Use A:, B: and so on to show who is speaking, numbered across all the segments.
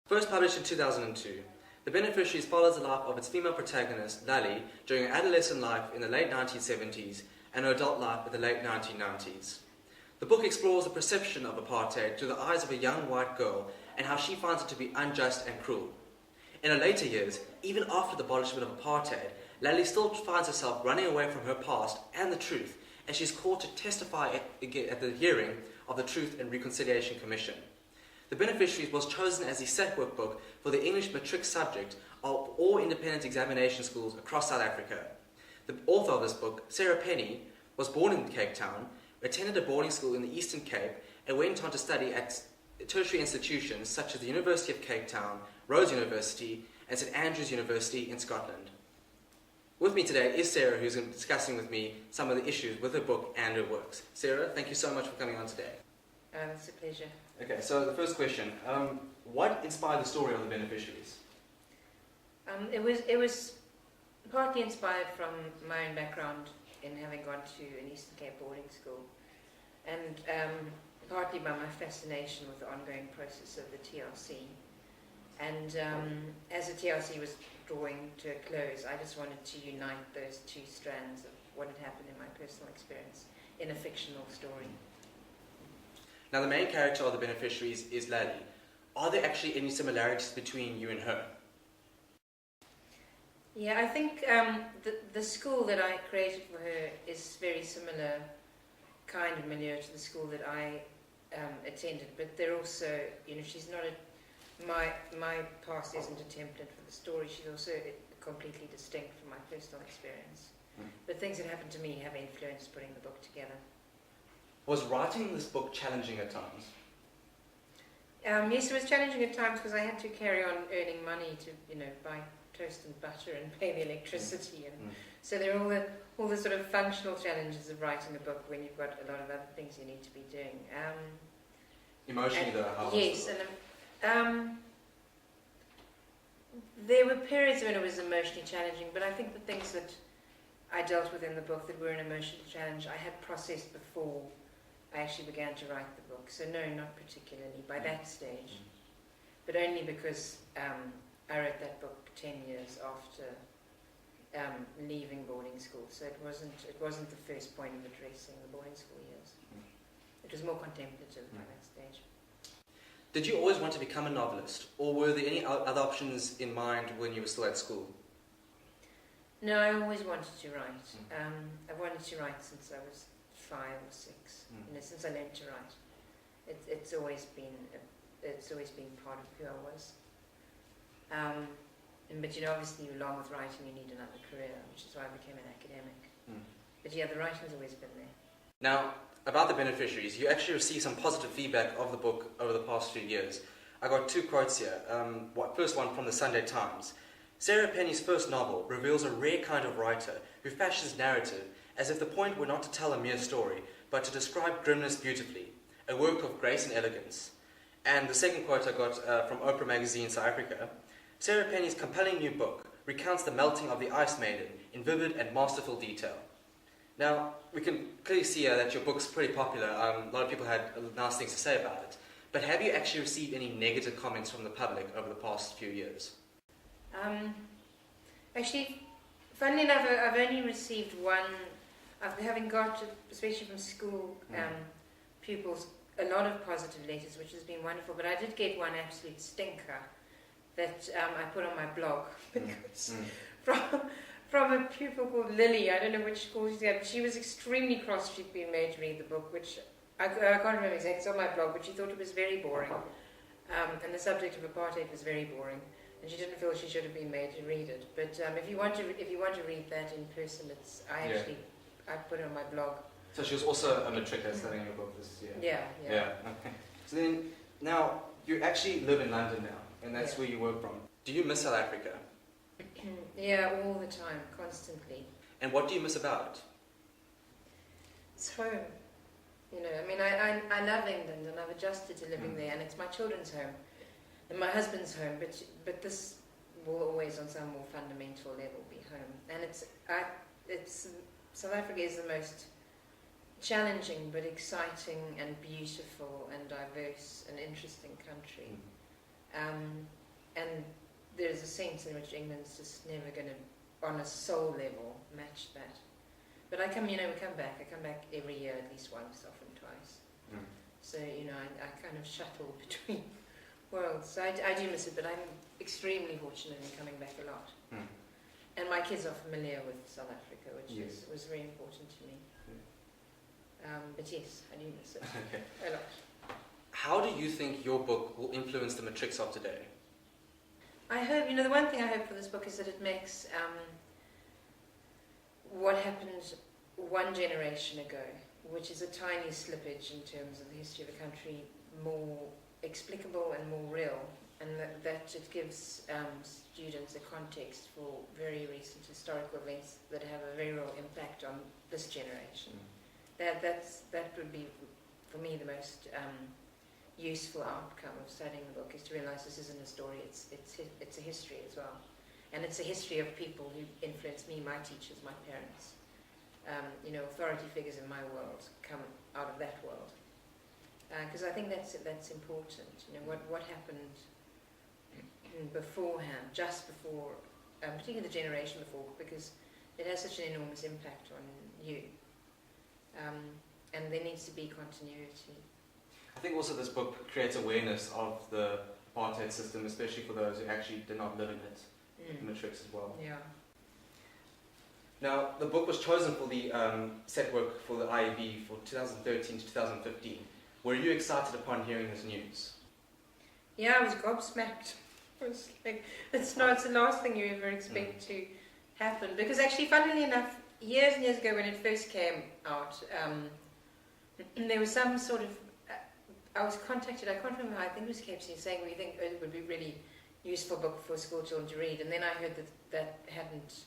A: First published in 2002, The Beneficiaries follows the life of its female protagonist, Lally, during her adolescent life in the late 1970s and her adult life in the late 1990s. The book explores the perception of apartheid through the eyes of a young white girl and how she finds it to be unjust and cruel. In her later years, even after the abolishment of apartheid, Lally still finds herself running away from her past and the truth, and she's called to testify at the hearing of the Truth and Reconciliation Commission. The Beneficiaries was chosen as the set workbook for the English Matric subject of all independent examination schools across South Africa. The author of this book, Sarah Penny, was born in Cape Town, attended a boarding school in the Eastern Cape, and went on to study at tertiary institutions such as the University of Cape Town, Rhodes University, and St Andrews University in Scotland. With me today is Sarah, who's discussing with me some of the issues with her book and her works. Sarah, thank you so much for coming on today.
B: It's a pleasure.
A: Okay, so the first question, what inspired the story of The Beneficiaries?
B: It was partly inspired from my own background in having gone to an Eastern Cape boarding school, and partly by my fascination with the ongoing process of the TRC. And as the TRC was drawing to a close, I just wanted to unite those two strands of what had happened in my personal experience in a fictional story.
A: Now, the main character of The Beneficiaries is Lally. Are there actually any similarities between you and her?
B: Yeah, I think the school that I created for her is very similar kind of milieu to the school that I attended, but they're also, she's not my past isn't a template for the story. She's also completely distinct from my personal experience. But things that happened to me have influenced putting the book together.
A: Was writing this book challenging at times?
B: Yes, it was challenging at times because I had to carry on earning money to, buy toast and butter and pay the electricity, and so there are all the sort of functional challenges of writing a book when you've got a lot of other things you need to be doing.
A: Emotionally, though, how
B: yes, and there were periods when it was emotionally challenging, but I think the things that I dealt with in the book that were an emotional challenge I had processed before I actually began to write the book. So no, not particularly by that stage, but only because I wrote that book 10 years after leaving boarding school. So it wasn't the first point of addressing the boarding school years. It was more contemplative by that stage.
A: Did you always want to become a novelist, or were there any other options in mind when you were still at school?
B: No, I always wanted to write. I've wanted to write since I was 5 or 6. Since I learned to write, it's always been part of who I was. But obviously, along with writing, you need another career, which is why I became an academic. But yeah, the writing's always been there.
A: Now, about The Beneficiaries, you actually received some positive feedback of the book over the past few years. I got 2 quotes here. First one from the Sunday Times. Sarah Penny's first novel reveals a rare kind of writer who fashions narrative as if the point were not to tell a mere story, but to describe grimness beautifully, a work of grace and elegance. And the second quote I got from Oprah magazine South Africa, Sarah Penny's compelling new book recounts the melting of the Ice Maiden in vivid and masterful detail. Now, we can clearly see that your book's pretty popular. A lot of people had nice things to say about it. But have you actually received any negative comments from the public over the past few years?
B: Actually, funnily enough, I've only received one. Having got, especially from school pupils, a lot of positive letters, which has been wonderful. But I did get one absolute stinker that I put on my blog because from a pupil called Lally. I don't know which school she's at, but she was extremely cross. She'd been made to read the book, which I can't remember exactly. It's on my blog, but she thought it was very boring, and the subject of apartheid was very boring. And she didn't feel she should have been made to read it. But if you want to read that in person, I put it on my blog.
A: So she was also a matric studying your book this year.
B: Yeah.
A: Okay. So then, now you actually live in London now, and that's where you work from. Do you miss South Africa?
B: Yeah, all the time, constantly.
A: And what do you miss about it?
B: It's home. I love England, and I've adjusted to living there, and it's my children's home. And my husband's home, but this will always, on some more fundamental level, be home. And South Africa is the most challenging, but exciting and beautiful and diverse and interesting country. and there's a sense in which England's just never going to, on a soul level, match that. But we come back. I come back every year, at least once, often twice.
A: Mm.
B: So, I kind of shuttle between worlds. So I do miss it, but I'm extremely fortunate in coming back a lot.
A: Mm.
B: And my kids are familiar with South Africa, which
A: Yes.
B: was very important to me. But yes, I do miss it
A: Okay.
B: a lot.
A: How do you think your book will influence the matrics of today?
B: I hope, the one thing I hope for this book is that it makes what happened one generation ago, which is a tiny slippage in terms of the history of the country, more explicable and more real, and that it gives students a context for very recent historical events that have a very real impact on this generation. That would be, for me, the most useful outcome of studying the book, is to realise this isn't a story, it's a history as well. And it's a history of people who influenced me, my teachers, my parents. Authority figures in my world come out of that world. Because I think that's important. What happened beforehand, just before, particularly the generation before, because it has such an enormous impact on you. And there needs to be continuity.
A: I think also this book creates awareness of the apartheid system, especially for those who actually did not live in it, the matrics as well.
B: Yeah.
A: Now, the book was chosen for the set work for the IEB for 2013 to 2015. Were you excited upon hearing this news?
B: Yeah, I was gobsmacked. It was like, it's the last thing you ever expect to happen. Because actually, funnily enough, years and years ago when it first came out, there was some sort of, I was contacted, I can't remember, I think it was KFC, saying we think it would be really useful book for school children to read, and then I heard that hadn't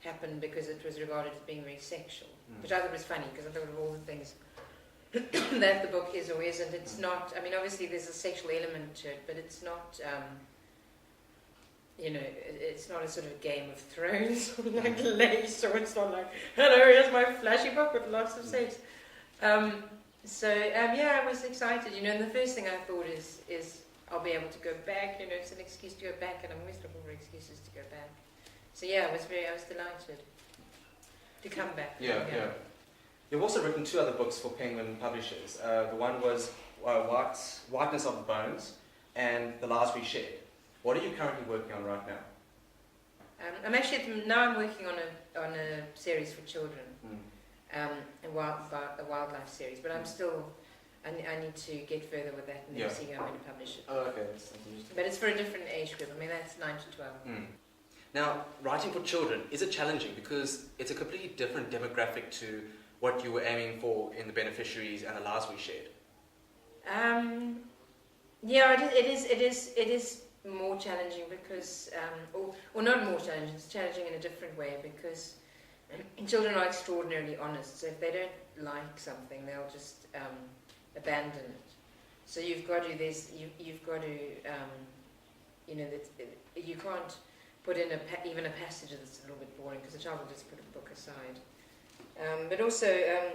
B: happened because it was regarded as being very sexual, which I thought was funny, because I thought of all the things that the book is or isn't. It's not, obviously there's a sexual element to it, but it's not, it's not a sort of Game of Thrones, like lace, or it's not like, hello, here's my flashy book with lots of sex. I was excited, and the first thing I thought is I'll be able to go back, it's an excuse to go back, and I'm always looking for excuses to go back. So I was delighted to come back.
A: Yeah. You've also written 2 other books for Penguin Publishers. The one was Whiteness of the Bones and The Lies We Shared. What are you currently working on right now?
B: I'm actually now working on a series for children, a wildlife series. But I'm still, I need to get further with that and then see how I'm going to publish it.
A: Oh, okay, that's interesting.
B: But it's for a different age group. That's 9 to 12.
A: Now, writing for children, is it challenging? Because it's a completely different demographic to what you were aiming for in the Beneficiaries and The Lies We Shared. It is more challenging because, or not more challenging, it's challenging in a different way because children are extraordinarily honest. So if they don't like something, they'll just abandon it. So you've got to, you can't put in even a passage that's a little bit boring because the child will just put a book aside. But also, I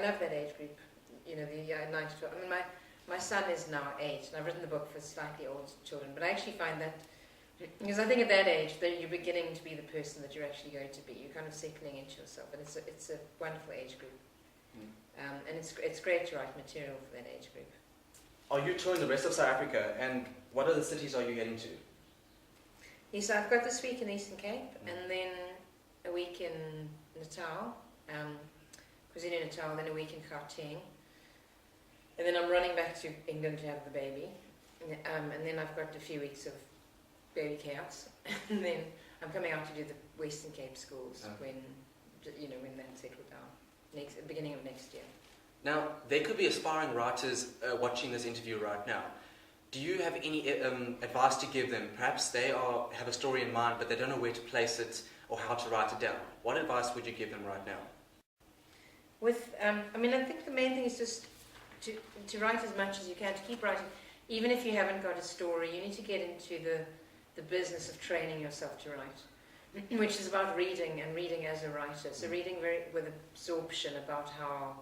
A: love that age group, the 9 to 12. My son is now 8, and I've written the book for slightly older children, but I actually find that, because I think at that age, that you're beginning to be the person that you're actually going to be. You're kind of settling into yourself, and it's a wonderful age group. And it's great to write material for that age group. Are you touring the rest of South Africa, and what other cities are you heading to?
B: Yes, I've got this week in the Eastern Cape, and then a week in Natal, KwaZulu-Natal, then a week in Gauteng, and then I'm running back to England to have the baby, and then I've got a few weeks of baby chaos, and then I'm coming out to do the Western Cape schools when that's settled down, beginning of next year.
A: Now, there could be aspiring writers watching this interview right now. Do you have any advice to give them? Perhaps they have a story in mind, but they don't know where to place it or how to write it down. What advice would you give them right now?
B: I think the main thing is just to write as much as you can, to keep writing. Even if you haven't got a story, you need to get into the business of training yourself to write, which is about reading and reading as a writer. So reading with absorption about how,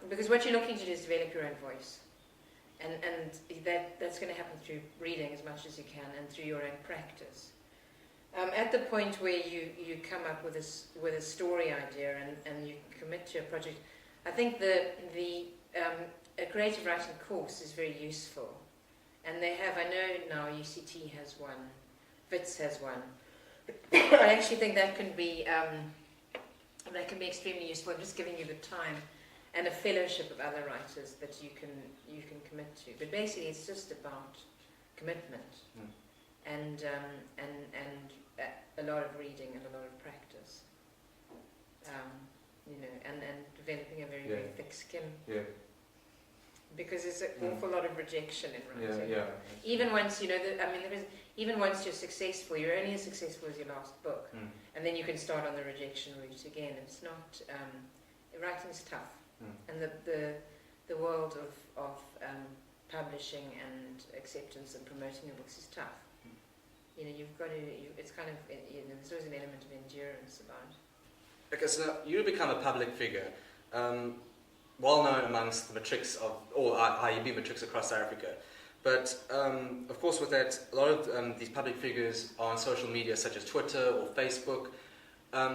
B: because what you're looking to do is develop your own voice. And that's going to happen through reading as much as you can and through your own practice. At the point where you come up with a story idea and you commit to a project, I think a creative writing course is very useful. And they have, I know now UCT has one, WITS has one. I actually think that can be extremely useful, just giving you the time and a fellowship of other writers that you can commit to. But basically, it's just about commitment and a lot of reading and a lot of practice. And developing a very, very thick skin.
A: Yeah.
B: Because there's an awful lot of rejection in writing.
A: Yeah.
B: Even once even once you're successful, you're only as successful as your last book, and then you can start on the rejection route again. It's not writing's tough, and the world of publishing and acceptance and promoting your books is tough. You've got to. It's kind of there's always an element of endurance about it.
A: Okay, so you become a public figure. Well known amongst the matrics or IEB matrics across South Africa. But, of course, with that, a lot of these public figures are on social media such as Twitter or Facebook.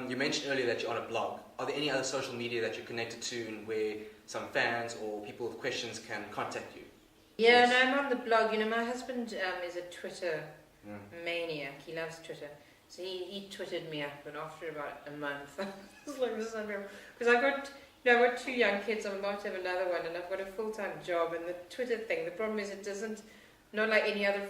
A: You mentioned earlier that you're on a blog. Are there any other social media that you're connected to and where some fans or people with questions can contact you?
B: Yeah, no, I'm on the blog. My husband is a Twitter maniac. He loves Twitter. So he twittered me up, and after about a month, I was like, this is unreal. Because I've got 2 young kids, I'm about to have another one, and I've got a full-time job, and the Twitter thing, the problem is it doesn't, not like any other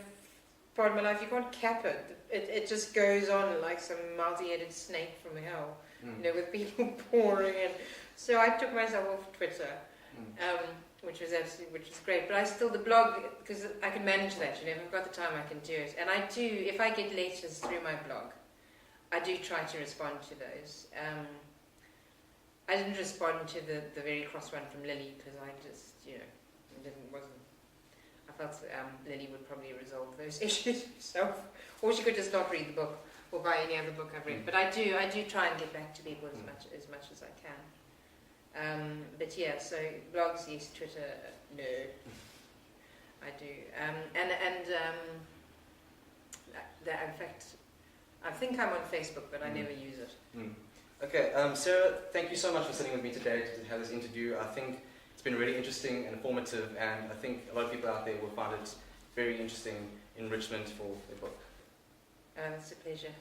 B: part of my life, you can't cap it. It just goes on like some multi-headed snake from hell, with people pouring in. So I took myself off Twitter, which was great, but the blog, because I can manage that, if I've got the time I can do it. And I do, if I get letters through my blog, I do try to respond to those. I didn't respond to the very cross one from Lily because I just, I felt Lily would probably resolve those issues herself, or she could just not read the book or buy any other book I've read. But I do try and get back to people as much as I can. But yeah, so blogs, yes, Twitter, no, I do. In fact, I think I'm on Facebook, but I never use it.
A: Okay, Sarah, thank you so much for sitting with me today to have this interview. I think it's been really interesting and informative, and I think a lot of people out there will find it very interesting enrichment for their book.
B: It's a pleasure.